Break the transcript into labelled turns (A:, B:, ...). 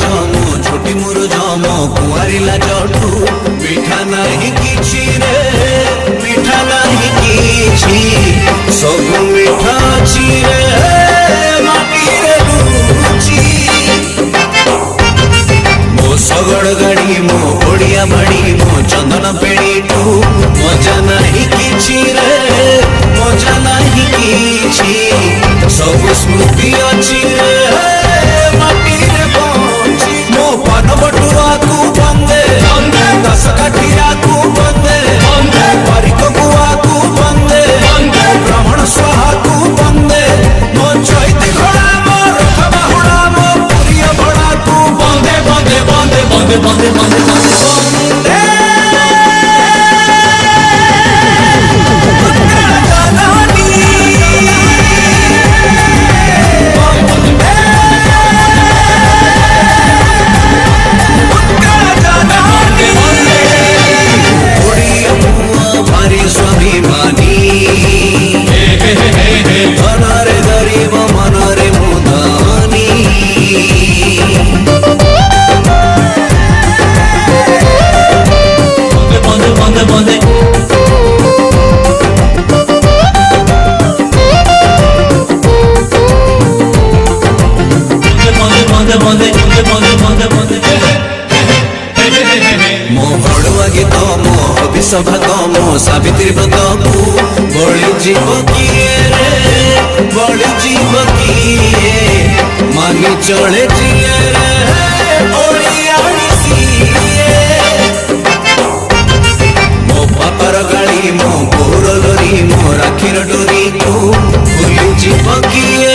A: जमो छोटी मोर जमो कुआरिला जठू मिठा नहीं किछि रे मिठा नहीं किछि सब मिठा अछि रे माटी रे रुचि मो सगड़ गाड़ी मो ओडिया बाड़ी मो चंदन पेड़ी टू मजा नहीं किछि रे मजा नहीं किछि सब स्मृति अछि रे माटी रे पहुंची मो पान बटुआ को बंदे दस काठिया को बंदे बारिक गुआ को बंदे ब्राह्मण स्वाहा को बंदे मो चैती घोड़ा मो रथ बाहुड़ा मो पुरिया भड़ा को बंदे बंदे बंदे बंदे बंदे बंदे बंदे बंदे सभा मो सावित्री व्रत को बड़ी जीव किए रे बड़ी जीव किए मानी चले जिए रे ओडियाड़ी सीए मो पापर गाड़ी मो गोर लोरी मो राखीर डोरी को भूली जीव किए